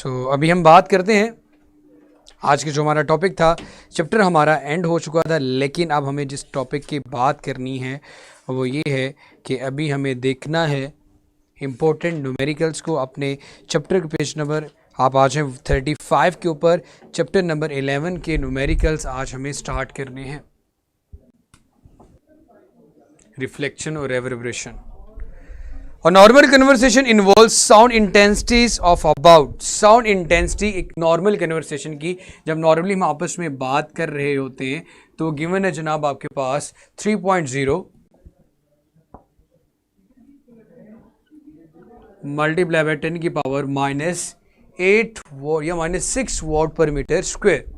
अभी हम बात करते हैं आज के जो हमारा टॉपिक था। चैप्टर हमारा एंड हो चुका था, लेकिन अब हमें जिस टॉपिक की बात करनी है वो ये है कि अभी हमें देखना है इम्पोर्टेंट न्यूमेरिकल्स को। अपने चैप्टर के पेज नंबर आप आज हैं 35 के ऊपर। चैप्टर नंबर 11 के न्यूमेरिकल्स आज हमें स्टार्ट करने हैं। रिफ्लेक्शन और रेवर्बरेशन। A normal conversation involves sound intensities of about sound intensity। एक नॉर्मल कन्वर्सेशन की जब नॉर्मली हम आपस में बात कर रहे होते हैं तो गिवन है जनाब आपके पास 3.0 मल्टीप्लाई बाय 10 की पावर -8 वॉट या -6 वॉट पर मीटर स्क्वायर।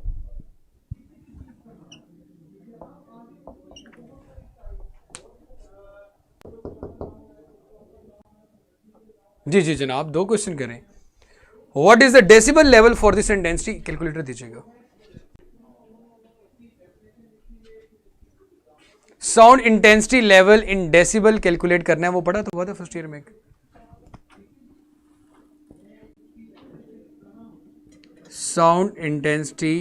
जी जी जनाब, दो क्वेश्चन करें। What is the decibel level for this intensity? Calculator दीजिएगा। Sound intensity level in decibel calculate करना है, वो पढ़ा तो हुआ था फर्स्ट ईयर में। Sound intensity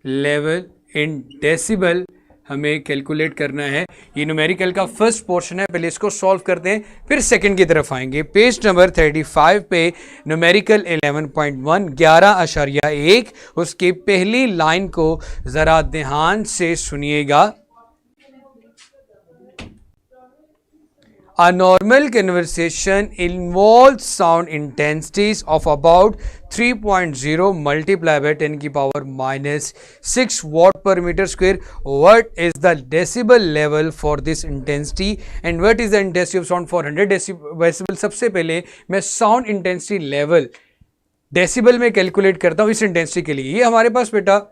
level in decibel हमें कैलकुलेट करना है। ये न्यूमेरिकल का फर्स्ट पोर्शन है, पहले इसको सॉल्व करते हैं फिर सेकंड की तरफ आएंगे। पेज नंबर 35 पे न्यूमेरिकल 11.1 11.1 उसकी पहली लाइन को जरा ध्यान से सुनिएगा। A normal conversation involves sound intensities of about 3.0 multiplied by 10 की power -6 watt per meter square. What is the decibel level for this intensity and what is the intensity of sound for 100 decibel? सबसे पहले मैं sound intensity level decibel में calculate करता हूँ इस intensity के लिए। ये हमारे पास बेटा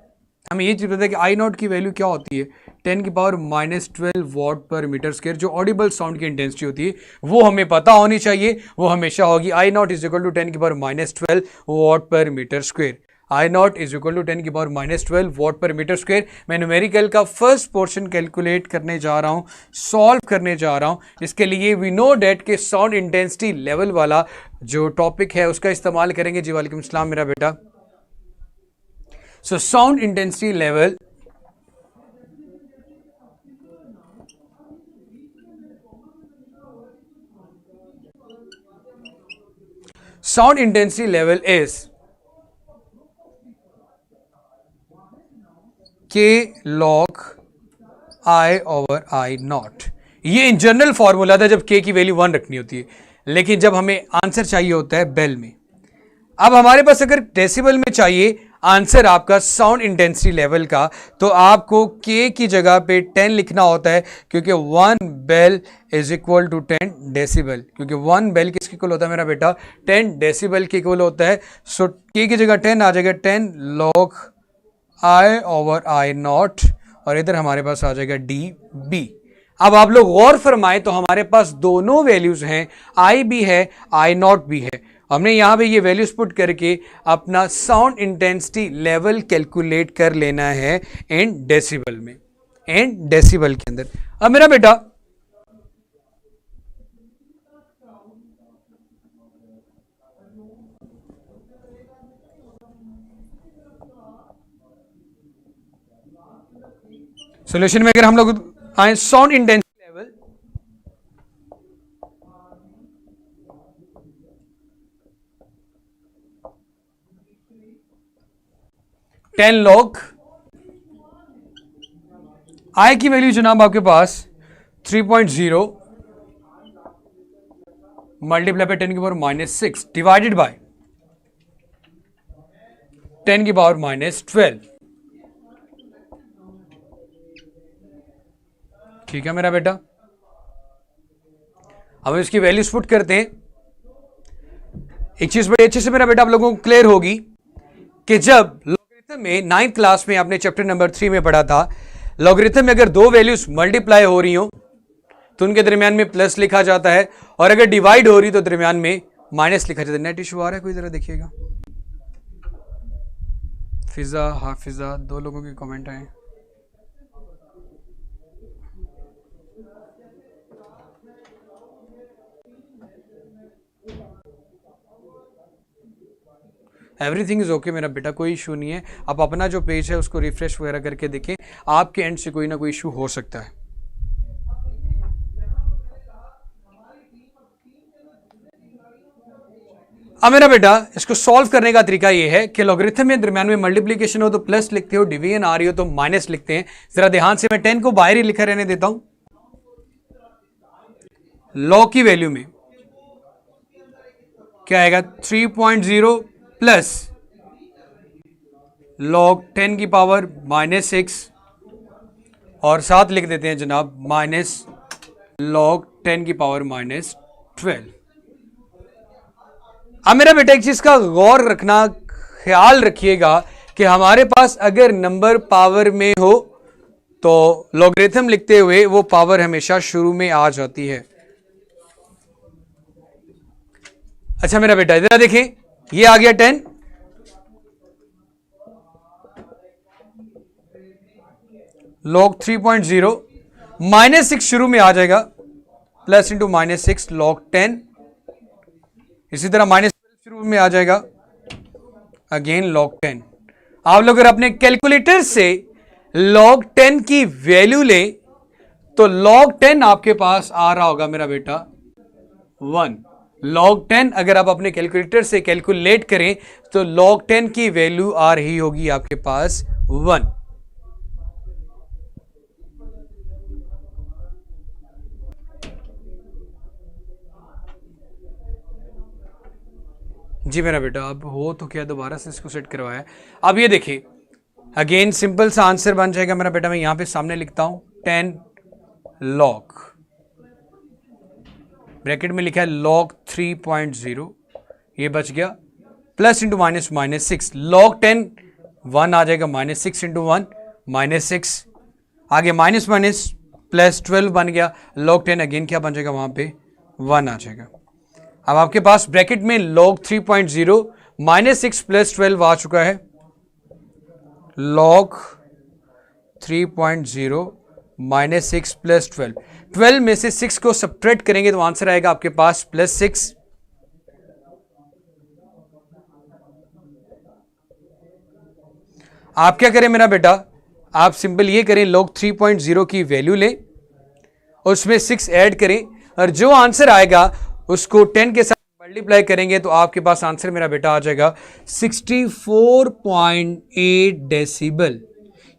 हमें ये चीज़ पता है कि आई नॉट की वैल्यू क्या होती है, 10 की power -12 watt per metre square. जो ऑडिबल साउंड की इंटेंसिटी होती है वो हमें पता होनी चाहिए, वो हमेशा होगी I naught is equal to 10 की power -12 watt per metre square. I naught is equal to 10 की power -12 watt per metre square. मैं न्यूमेरिकल का फर्स्ट पोर्शन कैलकुलेट करने जा रहा हूँ, सॉल्व करने जा रहा हूँ। इसके लिए वी नो डेट के साउंड इंटेंसिटी लेवल वाला जो टॉपिक है उसका इस्तेमाल करेंगे। जी वालेकुम सलाम मेरा बेटा। So sound intensity level is K log I over I not. ये इन जनरल फॉर्मूला था जब K की वैल्यू 1 रखनी होती है, लेकिन जब हमें आंसर चाहिए होता है बेल में। अब हमारे पास अगर डेसिबल में चाहिए आंसर आपका साउंड इंटेंसिटी लेवल का, तो आपको K की जगह पे 10 लिखना होता है, क्योंकि 1 bel is equal to 10 decibel. क्योंकि 1 बेल किसके इक्वल होता है मेरा बेटा? 10 डेसिबल के इक्वल होता है। सो K की जगह 10 आ जाएगा, 10 log I over I not, और इधर हमारे पास आ जाएगा dB। अब आप लोग गौर फरमाएं तो हमारे पास दोनों वैल्यूज हैं, I भी है I नॉट भी है। हमने यहां पे ये वैल्यूज पुट करके अपना साउंड इंटेंसिटी लेवल कैलकुलेट कर लेना है इन डेसिबल में, इन डेसिबल के अंदर। अब मेरा बेटा सॉल्यूशन में अगर हम लोग आए sound intensity level ten log I की वैल्यू जनाब आपके पास 3.0 मल्टीप्लाई बाय 10 की पावर -6 डिवाइडेड बाय 10 की पावर -12। ठीक है मेरा बेटा, अब इसकी वैल्यूज पुट करते हैं। एक चीज बड़ी अच्छे से मेरा बेटा आप लोगों को क्लियर होगी कि जब लॉगरिथम में 9th क्लास में आपने चैप्टर नंबर 3 में पढ़ा था, लॉगरिथम में अगर दो वैल्यूज मल्टीप्लाई हो रही हो तो उनके दरमियान में प्लस लिखा जाता है, और अगर डिवाइड हो रही तो दरमियान में माइनस लिखा जाता है। नेट इशू आ रहा है कोई? जरा देखिएगा। फिजा हाफिजा दो लोगों के कमेंट आए। एवरीथिंग इज़ ओके मेरा बेटा, कोई इशू नहीं है। आप अपना जो पेज है उसको रिफ्रेश वगैरह करके देखें, आपके एंड से कोई ना कोई इशू हो सकता है। अब मेरा बेटा इसको सॉल्व करने का तरीका ये है कि लॉगरिथम में दरम्यान में मल्टीप्लिकेशन हो तो प्लस लिखते हो, डिवीजन आ रही हो तो माइनस लिखते हैं। जरा ध्यान से, मैं 10 को बाहर ही लिखा रहने देता हूं। लॉग की वैल्यू में क्या आएगा, 3.0 प्लस लॉग 10 की पावर -6 और साथ लिख देते हैं जनाब माइनस लॉग 10 की पावर -12। अब मेरा बेटा एक चीज का गौर रखना, ख्याल रखिएगा कि हमारे पास अगर नंबर पावर में हो तो लॉगरिथम लिखते हुए वो पावर हमेशा शुरू में आ जाती है। अच्छा मेरा बेटा इधर देखें, ये आ गया 10, लॉग 3.0 -6 शुरू में आ जाएगा, प्लस इंटू -6 लॉग 10, इसी तरह -12 शुरू में आ जाएगा, अगेन लॉग 10। आप लोग अगर अपने कैलकुलेटर से लॉग 10 की वैल्यू ले तो लॉग 10 आपके पास आ रहा होगा मेरा बेटा 1। लॉग 10 अगर आप अपने कैलकुलेटर से कैलकुलेट करें तो लॉग 10 की वैल्यू आ रही होगी आपके पास 1। जी मेरा बेटा, अब हो तो क्या, दोबारा से इसको सेट करवाया। अब ये देखिए, अगेन सिंपल सा आंसर बन जाएगा मेरा बेटा। मैं यहां पे सामने लिखता हूं 10 लॉग, ब्रैकेट में लिखा है लॉग 3.0, ये बच गया, प्लस इंटू -6 लॉग 10 1 आ जाएगा, -6 इंटू 1 -6, आगे माइनस माइनस प्लस 12 बन गया, लॉग 10 अगेन क्या बन जाएगा, वहां पे 1 आ जाएगा। अब आपके पास ब्रैकेट में log 3.0 -6 प्लस 12 आ चुका है, log 3.0 -6 प्लस 12 में से 6 को सब्ट्रैक्ट करेंगे तो आंसर आएगा आपके पास +6। आप क्या करें मेरा बेटा, आप सिंपल ये करें, log 3.0 की वैल्यू लें, उसमें 6 ऐड करें और जो आंसर आएगा उसको 10 के साथ मल्टीप्लाई करेंगे तो आपके पास आंसर मेरा बेटा आ जाएगा 64.8 डेसिबल।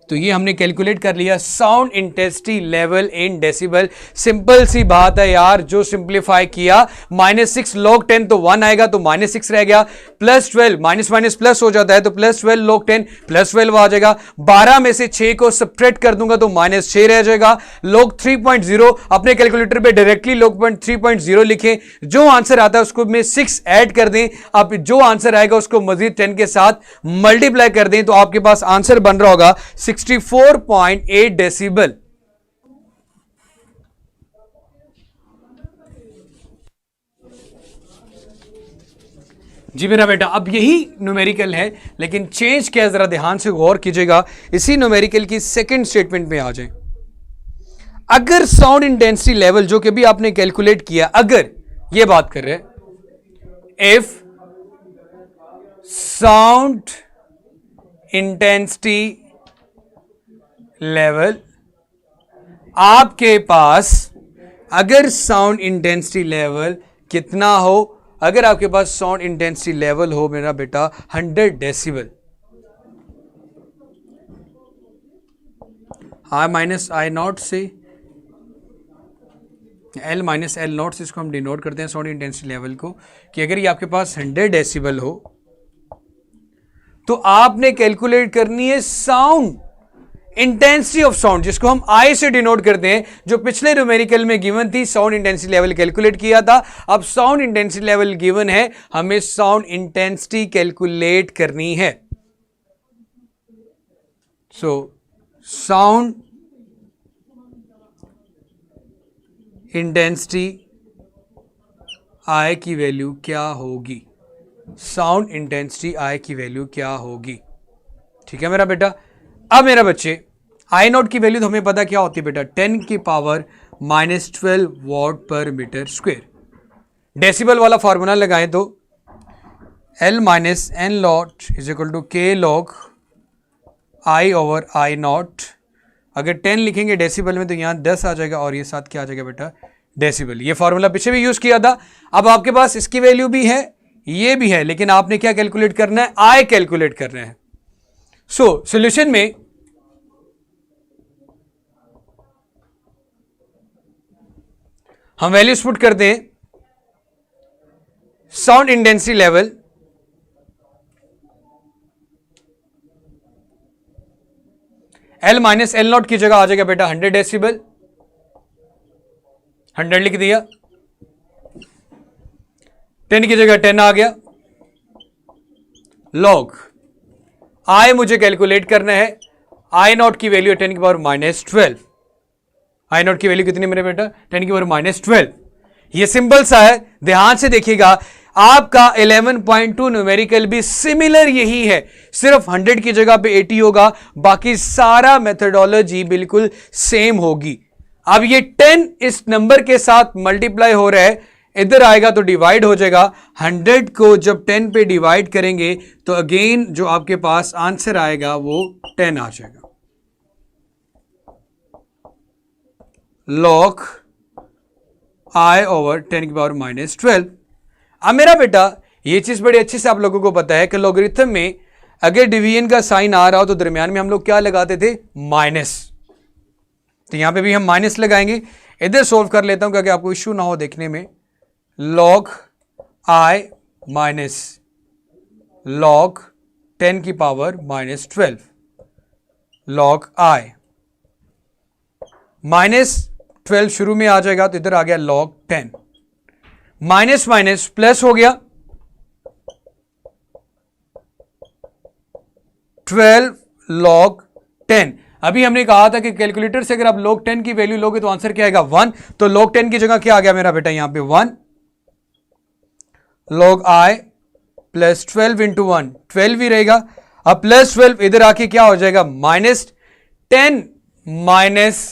तो ये हमने कैलकुलेट कर लिया sound intensity level in decibel. Simple सी बात है यार, जो सिंप्लीफाई किया, -6 log 10 तो 1 आएगा तो -6 रह गया, +12 माइनस माइनस प्लस हो जाता है तो +12 log 10 +12 आ जाएगा, 12 में से 6 को सब्ट्रैक्ट कर दूंगा तो -6 रह जाएगा। log 3.0 अपने कैलकुलेटर पे डायरेक्टली log 3.0 लिखें, जो आंसर आता है उसको में 6 ऐड कर दें, अब जो आंसर आएगा उसको मजीद 10 के साथ मल्टीप्लाई कर दें तो आपके पास आंसर बन रहा होगा 64.8 डेसिबल। जी मेरा बेटा, अब यही न्यूमेरिकल है लेकिन चेंज क्या है, जरा ध्यान से गौर कीजिएगा। इसी न्यूमेरिकल की सेकंड स्टेटमेंट में आ जाए, अगर साउंड इंटेंसिटी लेवल जो कि भी आपने कैलकुलेट किया, अगर ये बात कर रहे हैं इफ साउंड इंटेंसिटी लेवल, आपके पास अगर साउंड इंटेंसिटी लेवल कितना हो, अगर आपके पास साउंड इंटेंसिटी लेवल हो मेरा बेटा 100 डेसिबल, I-I0 से L - L0 से इसको हम डिनोट करते हैं साउंड इंटेंसिटी लेवल को, कि अगर ये आपके पास 100 डेसिबल हो तो आपने कैलकुलेट करनी है साउंड इंटेंसिटी ऑफ साउंड, जिसको हम आई से डिनोट करते हैं, जो पिछले न्यूमेरिकल में गिवन थी। साउंड इंटेंसिटी लेवल कैलकुलेट किया था, अब साउंड इंटेंसिटी लेवल गिवन है, हमें साउंड इंटेंसिटी कैलकुलेट करनी है। सो साउंड इंटेंसिटी आई की वैल्यू क्या होगी, साउंड इंटेंसिटी आई की वैल्यू क्या होगी, ठीक है मेरा बेटा। अब मेरा बच्चे, I0 की वैल्यू तो हमें पता क्या होती है बेटा, 10 की power -12 watt per metre square. Decibel वाला फॉर्मूला लगाएं तो L minus N naught is equal to K log I over I naught. अगर 10 लिखेंगे डेसिबल में तो यहाँ 10 आ जाएगा और ये 7 क्या आ जाएगा बेटा, डेसिबल। ये फॉर्मूला पीछे भी यूज किया था। अब आपके पास इसकी वैल्यू भी है, ये भी है, लेकिन आपने क्या कैलकुलेट करना है, आई कैलकुलेट करना है। सो सॉल्यूशन में हम वैल्यूज पुट करते हैं। Sound intensity level L minus L not की जगह आ जाएगा बेटा 100 डेसिबल, 100 लिख दिया। 10 की जगह 10 आ गया। लॉग आई मुझे कैलकुलेट करना है, आई नॉट की वैल्यू 10 की पावर माइनस 12। आई नॉट की वैल्यू कितनी मेरे बेटा, 10 की पावर माइनस 12। ये सिंपल सा है, ध्यान से देखिएगा। आपका 11.2 न्यूमेरिकल भी सिमिलर यही है, सिर्फ 100 की जगह पे 80 होगा, बाकी सारा मेथडोलॉजी बिल्कुल सेम होगी। अब ये 10 इस नंबर के साथ मल्टीप्लाई हो रहा है, इधर आएगा तो डिवाइड हो जाएगा। 100 को जब 10 पे डिवाइड करेंगे तो अगेन जो आपके पास आंसर आएगा वो 10 आ जाएगा। लॉग आई ओवर 10 की पावर माइनस 12। अब मेरा बेटा ये चीज बड़ी अच्छे से आप लोगों को पता है कि लॉगरिथम में अगर डिवीजन का साइन आ रहा हो तो दरमियान में हम लोग क्या लगाते थे, माइनस। तो यहां पे भी हम माइनस लगाएंगे। इधर सोल्व कर लेता हूं क्योंकि आपको इश्यू ना हो देखने में। लॉग आई माइनस लॉग 10 की power minus 12, log I minus 12 शुरू में आ जाएगा तो इधर आ गया लॉग 10, माइनस माइनस प्लस हो गया 12 लॉग 10। अभी हमने कहा था कि कैलकुलेटर से अगर आप log 10 की वैल्यू लोगे तो आंसर क्या आएगा, 1। तो log 10 की जगह क्या आ गया मेरा बेटा, यहां पे 1। log i प्लस 12 इंटू 1, 12 ही रहेगा। अब प्लस 12 इधर आके क्या हो जाएगा, माइनस 10 माइनस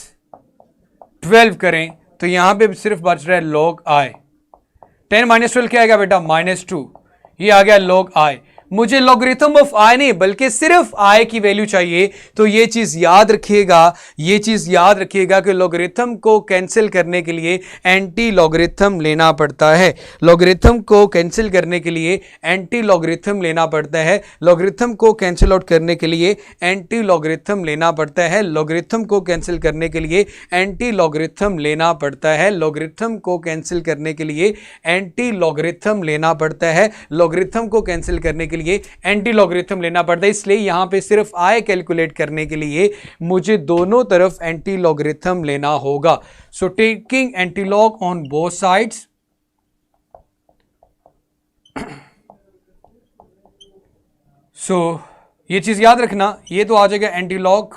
12 करें तो यहां पे सिर्फ बच रहा है log i। 10 माइनस 12 क्या आएगा बेटा, माइनस 2। ये आ गया log i। मुझे लॉगरिथम ऑफ आई नहीं बल्कि सिर्फ आई की वैल्यू चाहिए। तो ये चीज याद रखिएगा, ये चीज याद रखिएगा कि लॉगरिथम को कैंसिल करने के लिए एंटी लॉगरिथम लेना पड़ता है। लॉगरिथम को कैंसिल करने के लिए एंटी लॉगरिथम लेना पड़ता है। लॉगरिथम को कैंसिल आउट करने के लिए एंटी लॉगरिथम लेना पड़ता है। लॉगरिथम को कैंसिल करने के लिए एंटी लॉगरिथम लेना पड़ता है। लॉगरिथम को कैंसिल करने के लिए एंटी लॉगरिथम लेना पड़ता है। लॉगरिथम को कैंसिल करने के लिए एंटी लॉगरिथम लेना पड़ता है। इसलिए यहां पे सिर्फ आई कैलकुलेट करने के लिए मुझे दोनों तरफ एंटी लॉगरिथम लेना होगा। So taking anti log on both sides, ये चीज याद रखना, ये तो आ जाएगा एंटी लॉग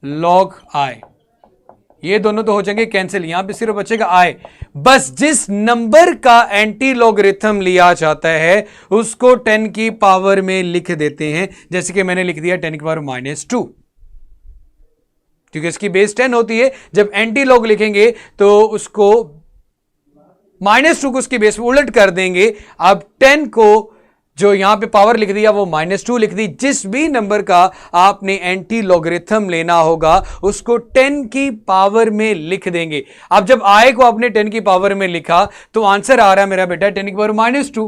लॉग आई, ये दोनों तो हो जाएंगे कैंसिल, यहां पे सिर्फ बचेगा आई। बस जिस नंबर का एंटी लॉगरिथम लिया जाता है उसको 10 की पावर में लिख देते हैं। जैसे कि मैंने लिख दिया 10 की पावर माइनस 2, क्योंकि इसकी बेस 10 होती है। जब एंटी लॉग लिखेंगे तो उसको माइनस 2 को उसकी बेस में उलट कर देंगे। अब 10 को जो यहां पे पावर लिख दिया वो माइनस 2 लिख दी। जिस भी नंबर का आपने एंटी लॉगरिथम लेना होगा उसको 10 की पावर में लिख देंगे। अब जब आई को आपने 10 की पावर में लिखा तो आंसर आ रहा है मेरा बेटा 10 की पावर माइनस 2।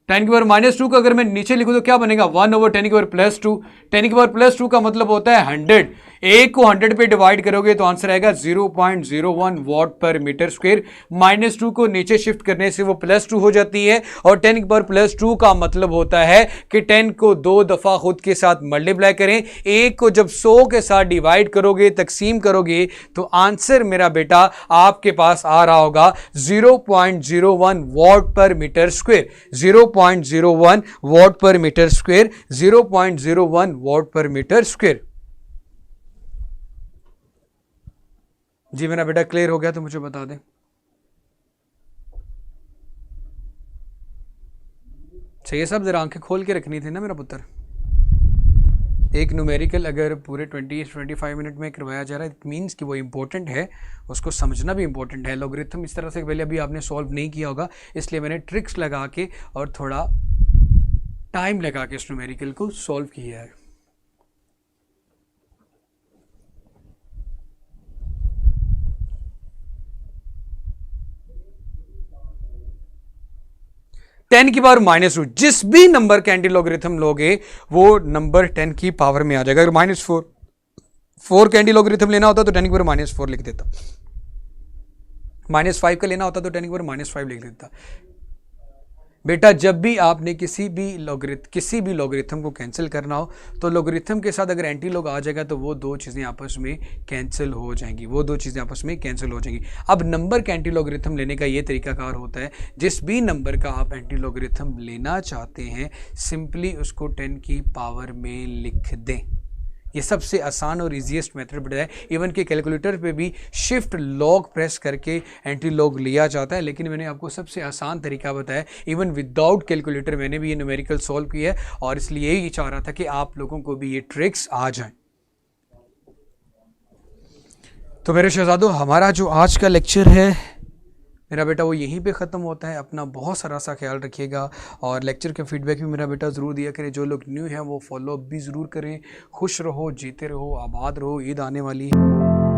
10 की पावर माइनस 2 को अगर मैं नीचे लिखूं तो क्या बनेगा, 1 ओवर 10 की पावर प्लस 2। 10 की पावर प्लस 2 का मतलब होता है 100। एक को 100 पे डिवाइड करोगे तो आंसर आएगा 0.01 what per metre square. Minus 2 को नीचे शिफ्ट करने से वो प्लस 2 हो जाती है। और 10 की पावर प्लस 2 का मतलब होता है कि 10 को 2 दफा खुद के साथ मल्टीप्लाई करें। एक को जब 100 के साथ डिवाइड करोगे, तकसीम करोगे, तो आंसर मेरा बेटा आपके पास आ रहा होगा 0.01 what per metre square. 0.01 what per metre square, 0.01 what per metre square. जी मेरा बेटा क्लियर हो गया तो मुझे बता दें। चाहिए सब, जरा आंखें खोल के रखनी थी ना मेरा पुत्र। एक न्यूमेरिकल अगर पूरे 20-25 मिनट में करवाया जा रहा है, इट मीन्स कि वो इम्पोर्टेंट है, उसको समझना भी इम्पोर्टेंट है। लॉगरिथम इस तरह से पहले अभी आपने सॉल्व नहीं किया होगा, इसलिए मैंने ट्रिक्स लगा के और थोड़ा टाइम लगा के इस न्यूमेरिकल को सॉल्व किया है। टेन की पावर -2, जिस भी नंबर का एंटी लॉगरिथम लोगे वो नंबर 10 की पावर में आ जाएगा। अगर -4 का एंटी लॉगरिथम लेना होता तो 10 की पावर -4 लिख देता, -5 का लेना होता तो 10 की पावर -5 लिख देता। बेटा जब भी आपने किसी भी लॉगरिथम को कैंसिल करना हो तो लॉगरिथम के साथ अगर एंटी लॉग आ जाएगा तो वो दो चीज़ें आपस में कैंसिल हो जाएंगी, अब नंबर का एंटी लॉगरिथम लेने का ये तरीकाकार होता है, जिस भी नंबर का आप एंटी लॉगरिथम लेना चाहते हैं सिंपली उसको 10 की पावर में लिख दें। ये सबसे आसान और इजीएस्ट मेथड बताया है। इवन के कैलकुलेटर पे भी शिफ्ट लॉग प्रेस करके एंटी लॉग लिया जाता है, लेकिन मैंने आपको सबसे आसान तरीका बताया। इवन विदाउट कैलकुलेटर मैंने भी ये न्यूमेरिकल सॉल्व किया है और इसलिए यही चाह रहा था कि आप लोगों को भी ये ट्रिक्स आ जाएं। तो मेरे शहजादों, हमारा जो आज का लेक्चर है मेरा बेटा वो यहीं पे ख़त्म होता है। अपना बहुत सारा सा ख्याल रखिएगा और लेक्चर का फीडबैक भी मेरा बेटा ज़रूर दिया करें। जो लोग न्यू हैं वो फॉलो अप भी ज़रूर करें। खुश रहो, जीते रहो, आबाद रहो। ईद आने वाली है।